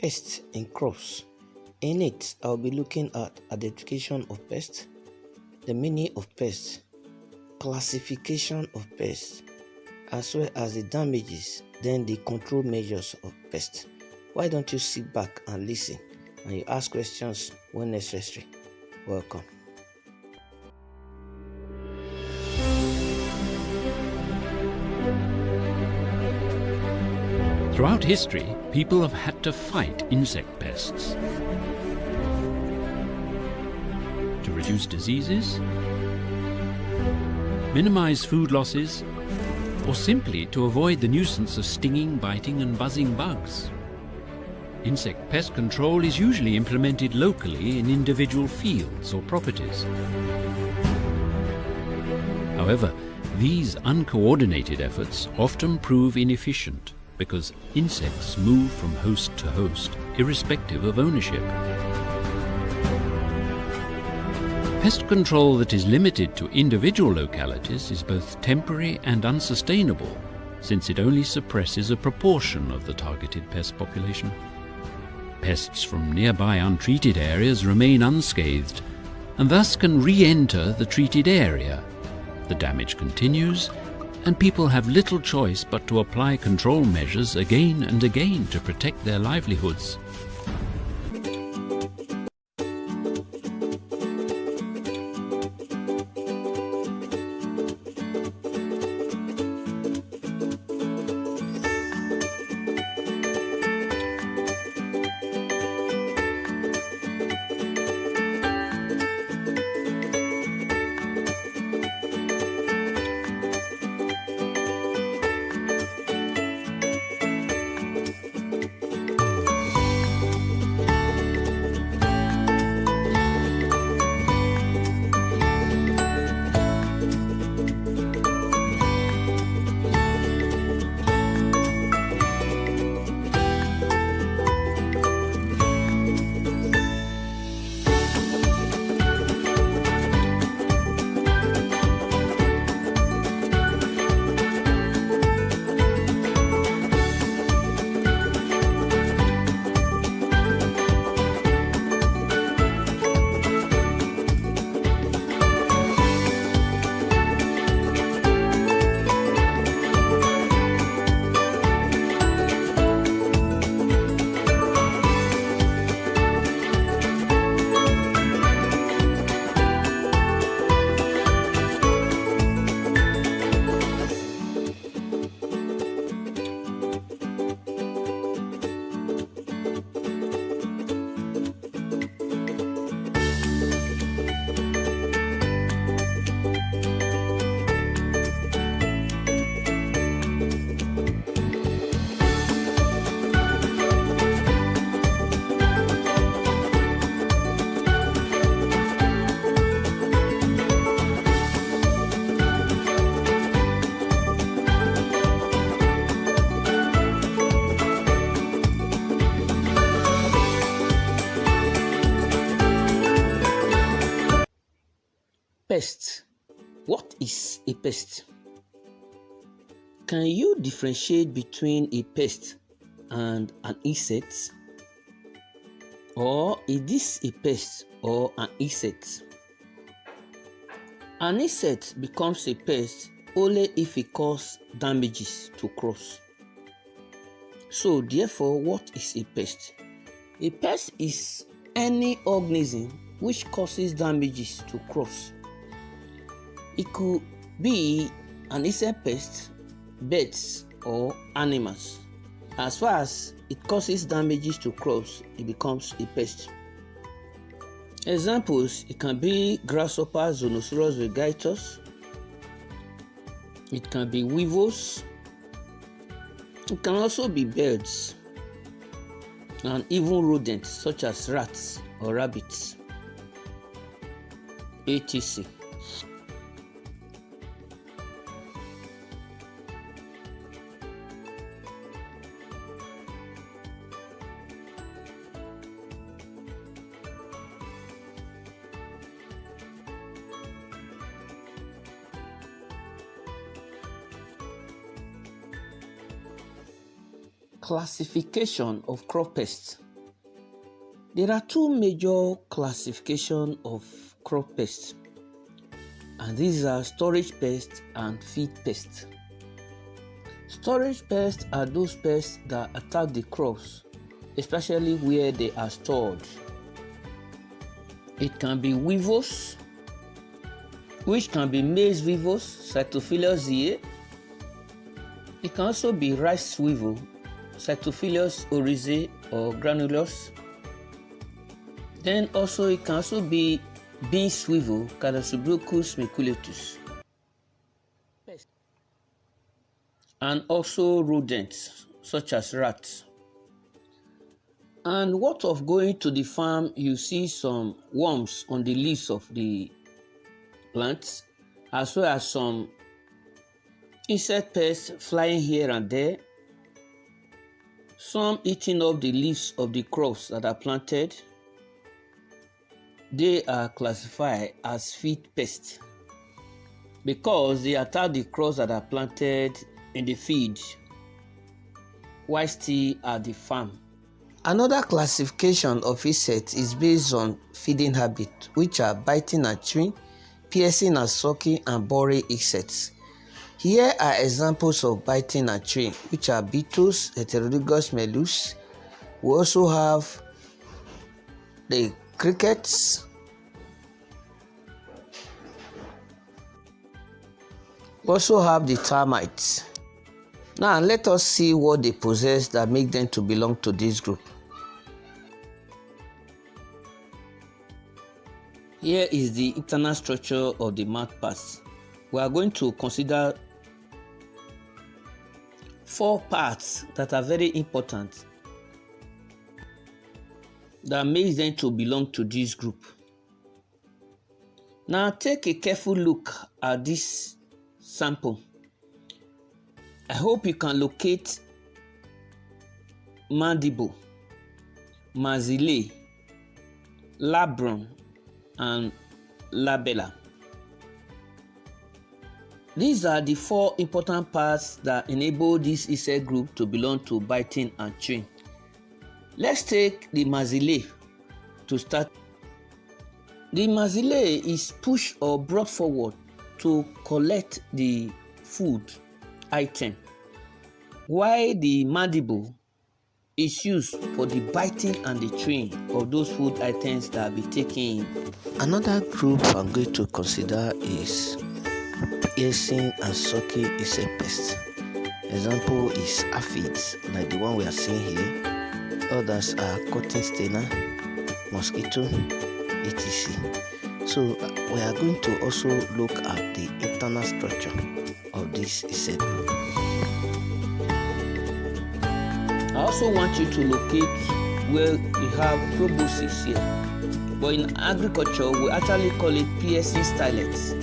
pests in crops. In it, I'll be looking at identification of pests, the meaning of pests, classification of pests, as well as the damages, then the control measures of pests. Why don't you sit back and listen, and you ask questions when necessary. Welcome. Throughout history, people have had to fight insect pests to reduce diseases, minimize food losses, or simply to avoid the nuisance of stinging, biting, and buzzing bugs. Insect pest control is usually implemented locally in individual fields or properties. However, these uncoordinated efforts often prove inefficient because insects move from host to host, irrespective of ownership. Pest control that is limited to individual localities is both temporary and unsustainable, since it only suppresses a proportion of the targeted pest population. Pests from nearby untreated areas remain unscathed, and thus can re-enter the treated area. The damage continues, and people have little choice but to apply control measures again and again to protect their livelihoods. Pest. What is a pest? Can you differentiate between a pest and an insect? Or is this a pest or an insect? An insect becomes a pest only if it causes damages to crops. So therefore, what is a pest? A pest is any organism which causes damages to crops. It could be an insect pest, birds, or animals. As far as it causes damages to crops, it becomes a pest. Examples: it can be grasshopper, Zonosaurus virgatus. It can be weevils. It can also be birds, and even rodents such as rats or rabbits, etc. Classification of crop pests. There are two major classifications of crop pests, and these are storage pests and feed pests. Storage pests are those pests that attack the crops, especially where they are stored. It can be weevils, which can be maize weevils, Cytophilus zeae. It can also be rice weevil, Cytophilus oryzae or granulus. Then also it can also be beans weevil, Callicebrochus maculatus. And also rodents such as rats. And what of going to the farm, you see some worms on the leaves of the plants, as well as some insect pests flying here and there, some eating up the leaves of the crops that are planted. They are classified as feed pests because they attack the crops that are planted in the field while still at the farm. Another classification of insects is based on feeding habit, which are biting and chewing, piercing and sucking, and boring insects. Here are examples of biting and chewing, which are beetles, Heterodygos melus. We also have the crickets, we also have the termites. Now let us see what they possess that make them to belong to this group. Here is the internal structure of the mouthparts. We are going to consider 4 parts that are very important that makes them to belong to this group. Now take a careful look at this sample. I hope you can locate mandible, maxillae, labrum, and labella. These are the 4 important parts that enable this insect group to belong to biting and chewing. Let's take the maxillae to start. The maxillae is pushed or brought forward to collect the food item, while the mandible is used for the biting and the chewing of those food items that will be taken in. Another group I'm going to consider is piercing and sucking insect pests. Example is aphids, like the one we are seeing here. Others are cotton stainer, mosquito, etc. So we are going to also look at the internal structure of this insect group. I also want you to locate where we have proboscis here, but in agriculture we actually call it piercing stylets.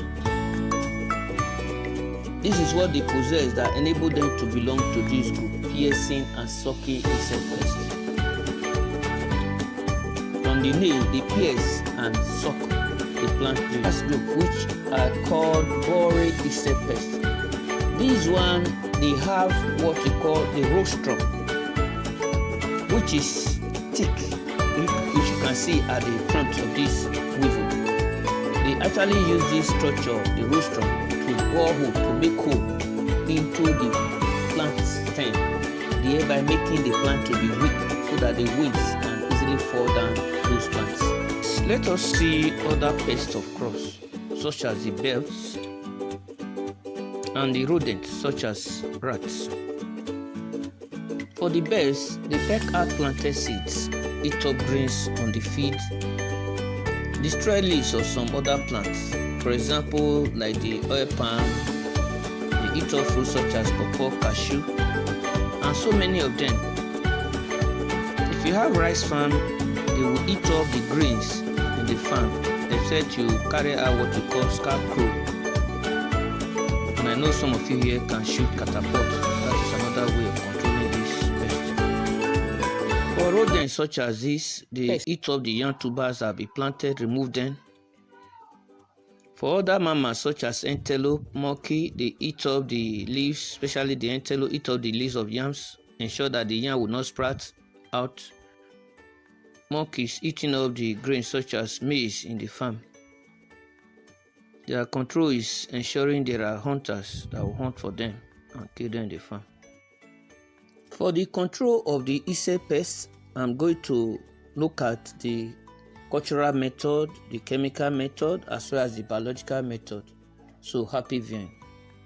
This is what they possess that enable them to belong to this group, piercing and sucking insect pests. From the name, they pierce and suck the plant group, which are called boring insect pests. This one, they have what we call the rostrum, which is thick, which you can see at the front of this weevil. They actually use this structure, the rostrum, to bore hole, to make hole into the plant stem, thereby making the plant to be weak so that the winds can easily fall down those plants. Let us see other pests of crops, such as the bears and the rodents, such as rats. For the bears, they peck out planted seeds, eat up grains on the field, destroy leaves of some other plants. For example, like the oil palm, they eat up fruits such as pawpaw, cashew, and so many of them. If you have rice farm, they will eat up the grains in the farm, except you carry out what we call scarecrow. And I know some of you here can shoot catapult. That is another way of controlling this pest. For rodents such as this, they eat up the young tubers that will be planted, remove them. For other mammals such as antelope, monkey, they eat up the leaves, especially the antelope, eat up the leaves of yams, ensure that the yam will not sprout out. monkeys eating up the grains such as maize in the farm. Their control is ensuring there are hunters that will hunt for them and kill them in the farm. For the control of the insect pests, I'm going to look at the cultural method, the chemical method, as well as the biological method. So happy viewing.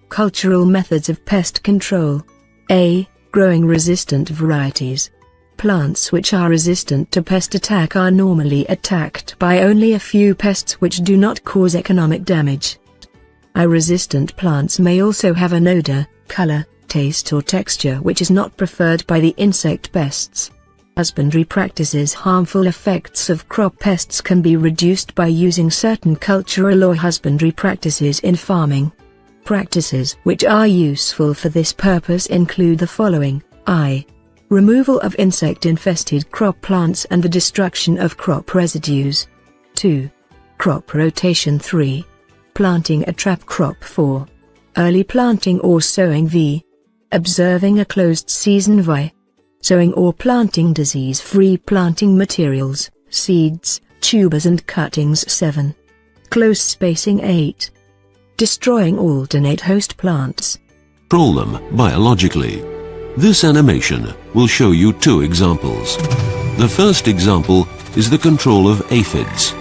Cultural methods of pest control. A. Growing resistant varieties. Plants which are resistant to pest attack are normally attacked by only a few pests which do not cause economic damage. Resistant plants may also have an odor, color, taste or texture which is not preferred by the insect pests. Husbandry practices. Harmful effects of crop pests can be reduced by using certain cultural or husbandry practices in farming. Practices which are useful for this purpose include the following: I. Removal of insect-infested crop plants and the destruction of crop residues. 2. Crop rotation. 3. Planting a trap crop. 4. Early planting or sowing. V. Observing a closed season. V. Sowing or planting disease-free planting materials, seeds, tubers and cuttings. 7. Close spacing. 8. Destroying alternate host plants. Control them biologically. This animation will show you two examples. The first example is the control of aphids.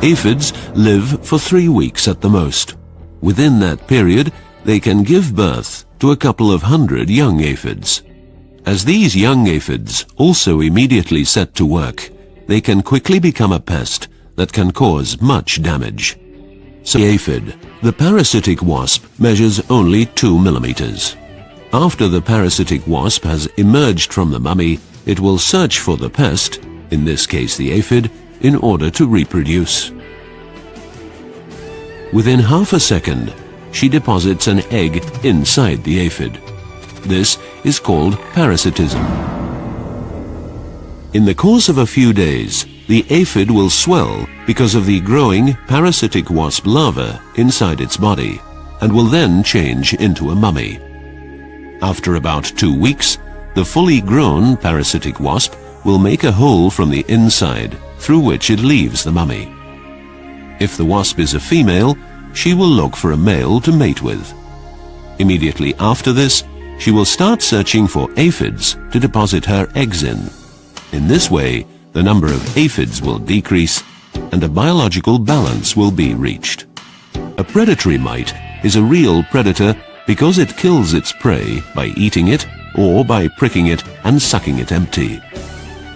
Aphids live for 3 weeks at the most. Within that period, they can give birth to a couple of hundred young aphids. As these young aphids also immediately set to work, they can quickly become a pest that can cause much damage. So the aphid, the parasitic wasp, measures only 2 millimeters. After the parasitic wasp has emerged from the mummy, it will search for the pest, in this case the aphid, in order to reproduce. Within half a second, she deposits an egg inside the aphid. This is called parasitism. In the course of a few days, the aphid will swell because of the growing parasitic wasp larva inside its body, and will then change into a mummy. After about 2 weeks, the fully grown parasitic wasp will make a hole from the inside through which it leaves the mummy. If the wasp is a female, she will look for a male to mate with. Immediately after this, she will start searching for aphids to deposit her eggs in. In this way, the number of aphids will decrease and a biological balance will be reached. A predatory mite is a real predator because it kills its prey by eating it or by pricking it and sucking it empty.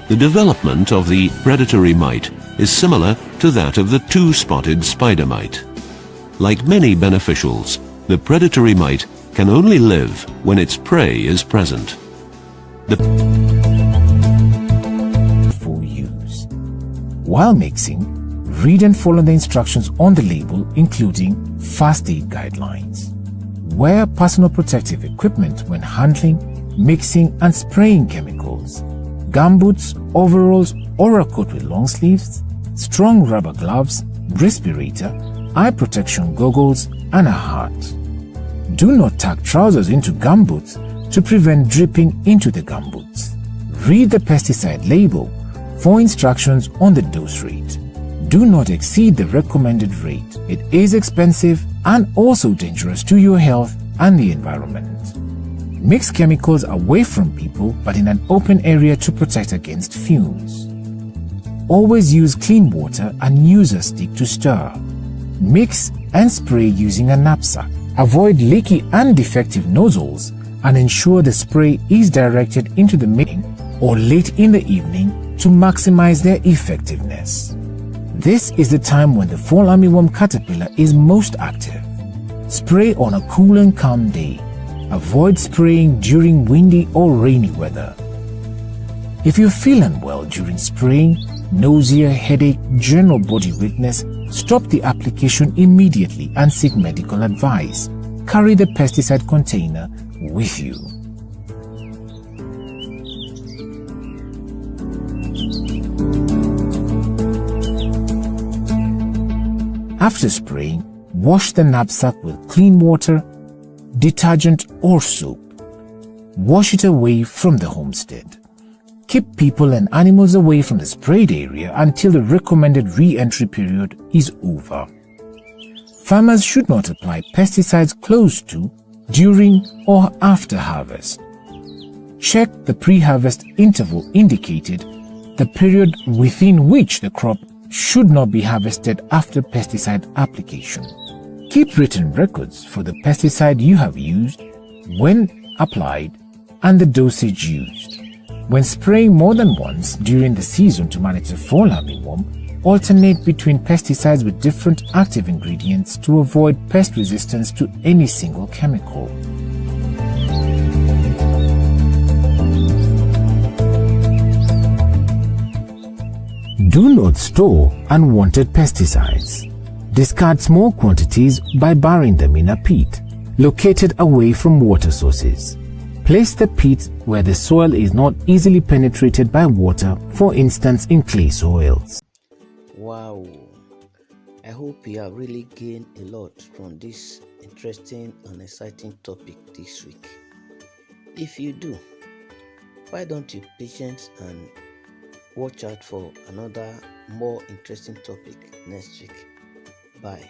The development of the predatory mite is similar to that of the two-spotted spider mite. Like many beneficials, the predatory mite can only live when its prey is present. For use. While mixing, read and follow the instructions on the label, including first aid guidelines. Wear personal protective equipment when handling, mixing and spraying chemicals. Gumboots, overalls or a coat with long sleeves, strong rubber gloves, respirator, eye protection goggles and a hat. Do not tuck trousers into gumboots to prevent dripping into the gumboots. Read the pesticide label for instructions on the dose rate. Do not exceed the recommended rate. It is expensive and also dangerous to your health and the environment. Mix chemicals away from people but in an open area to protect against fumes. Always use clean water and use a stick to stir. Mix and spray using a knapsack. Avoid leaky and defective nozzles and ensure the spray is directed into the morning or late in the evening to maximize their effectiveness. This is the time when the fall armyworm caterpillar is most active. Spray on a cool and calm day. Avoid spraying during windy or rainy weather. If you feel unwell during spraying, nausea, headache, general body weakness, stop the application immediately and seek medical advice. Carry the pesticide container with you. After spraying, wash the knapsack with clean water, detergent or soap. Wash it away from the homestead. Keep people and animals away from the sprayed area until the recommended re-entry period is over. Farmers should not apply pesticides close to, during or after harvest. Check the pre-harvest interval indicated, the period within which the crop should not be harvested after pesticide application. Keep written records for the pesticide you have used, when applied, and the dosage used. When spraying more than once during the season to manage the fall armyworm, alternate between pesticides with different active ingredients to avoid pest resistance to any single chemical. Do not store unwanted pesticides. Discard small quantities by burying them in a pit, located away from water sources. Place the pit where the soil is not easily penetrated by water, for instance in clay soils. Wow, I hope you have really gained a lot from this interesting and exciting topic this week. If you do, why don't you patience and watch out for another more interesting topic next week. Bye.